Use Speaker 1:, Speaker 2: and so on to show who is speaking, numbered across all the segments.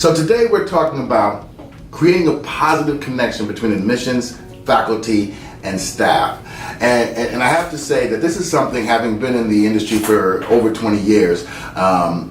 Speaker 1: So today we're talking about creating a positive connection between admissions, faculty, and staff. And I have to say that this is something, having been in the industry for over 20 years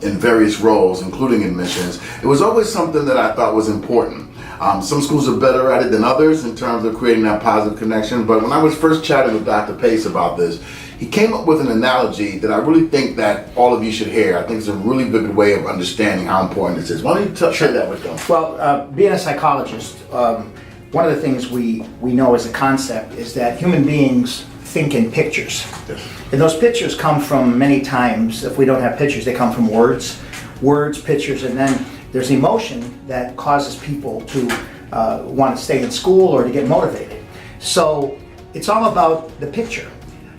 Speaker 1: in various roles, including admissions, it was always something that I thought was important. Some schools are better at it than others in terms of creating that positive connection, but when I was first chatting with Dr. Pace about this, he came up with an analogy that I really think that all of you should hear. I think it's a really good way of understanding how important this is. Why don't you share that with them?
Speaker 2: Well, being a psychologist, one of the things we know as a concept is that human beings think in pictures.
Speaker 1: Yes.
Speaker 2: And those pictures come from, many times, if we don't have pictures, they come from words, pictures, and then there's emotion that causes people to want to stay in school or to get motivated. So it's all about the picture.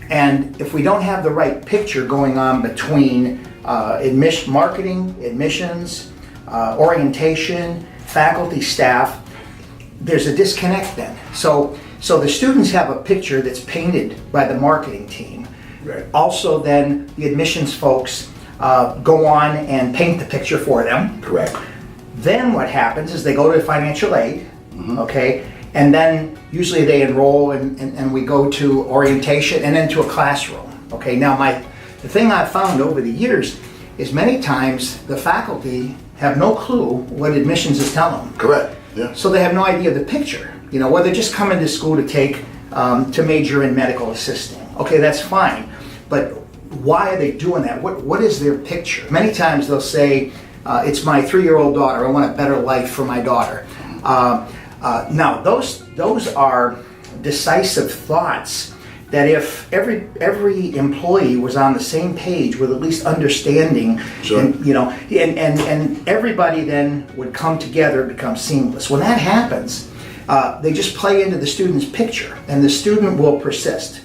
Speaker 2: And if we don't have the right picture going on between marketing, admissions, orientation, faculty, staff, there's a disconnect then. So the students have a picture that's painted by the marketing team.
Speaker 1: Right.
Speaker 2: Also then the admissions folks go on and paint the picture for them.
Speaker 1: Correct.
Speaker 2: Then what happens is they go to financial aid, okay, and then usually they enroll and we go to orientation and then to a classroom. Okay, now the thing I've found over the years is many times the faculty have no clue what admissions is telling them.
Speaker 1: Correct. Yeah.
Speaker 2: So they have no idea of the picture. You know, whether they're just coming to school to take, to major in medical assisting. Okay, that's fine. But why are they doing that? What is their picture? Many times they'll say, it's my 3-year-old daughter. I want a better life for my daughter. Now, those are decisive thoughts that if every employee was on the same page with at least understanding,
Speaker 1: Sure.
Speaker 2: and everybody then would come together and become seamless. When that happens, they just play into the student's picture, and the student will persist.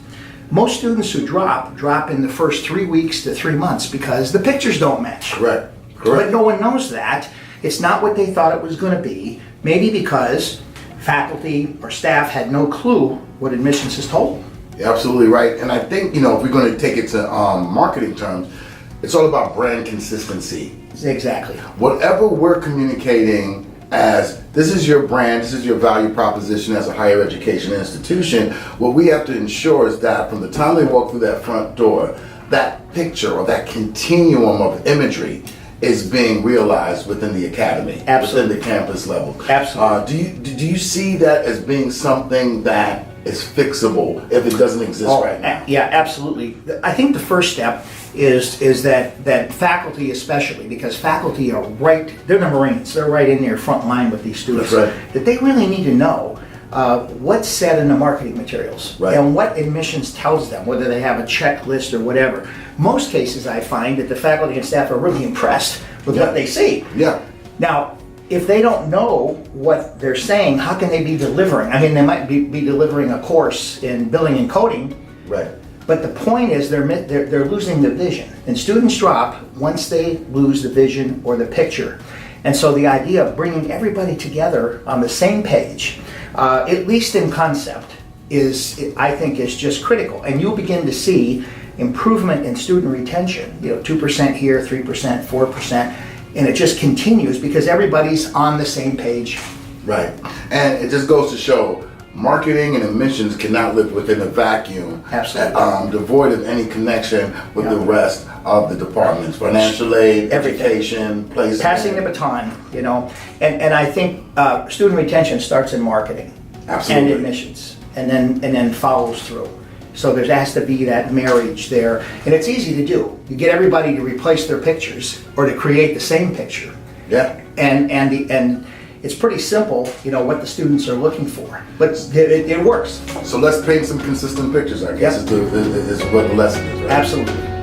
Speaker 2: Most students who drop in the first 3 weeks to 3 months because the pictures don't match.
Speaker 1: Correct.
Speaker 2: But no one knows that. It's not what they thought it was going to be. Maybe because faculty or staff had no clue what admissions has told them.
Speaker 1: You're absolutely right. And I think, if we're going to take it to marketing terms, it's all about brand consistency.
Speaker 2: Exactly.
Speaker 1: Whatever we're communicating as this is your brand, this is your value proposition as a higher education institution, what we have to ensure is that from the time they walk through that front door, that picture or that continuum of imagery is being realized within the academy,
Speaker 2: Absolutely.
Speaker 1: within the campus level.
Speaker 2: Absolutely.
Speaker 1: Do you see that as being something that is fixable if it doesn't exist right now?
Speaker 2: Yeah, absolutely. I think the first step is that faculty, especially because faculty are they're the Marines, they're right in their front line with these students,
Speaker 1: That's right.
Speaker 2: that they really need to know what's said in the marketing materials,
Speaker 1: Right.
Speaker 2: and what admissions tells them, whether they have a checklist or whatever. Most cases I find that the faculty and staff are really impressed with what they see.
Speaker 1: Yeah.
Speaker 2: Now, if they don't know what they're saying, how can they be delivering? I mean, they might be delivering a course in billing and coding,
Speaker 1: Right.
Speaker 2: but the point is they're losing the vision. And students drop once they lose the vision or the picture. And so the idea of bringing everybody together on the same page, at least in concept, I think is just critical. And you'll begin to see improvement in student retention, 2% here, 3%, 4%, and it just continues because everybody's on the same page.
Speaker 1: Right. And it just goes to show marketing and admissions cannot live within a vacuum.
Speaker 2: Absolutely.
Speaker 1: Devoid of any connection with the rest of the departments. Financial aid, education, placement.
Speaker 2: Passing the baton, and I think student retention starts in marketing.
Speaker 1: Absolutely.
Speaker 2: And admissions, and then follows through. So there has to be that marriage there, and it's easy to do. You get everybody to replace their pictures or to create the same picture.
Speaker 1: Yeah.
Speaker 2: And it's pretty simple, what the students are looking for, but it works.
Speaker 1: So let's paint some consistent pictures, I guess, is what the lesson is, right?
Speaker 2: Absolutely.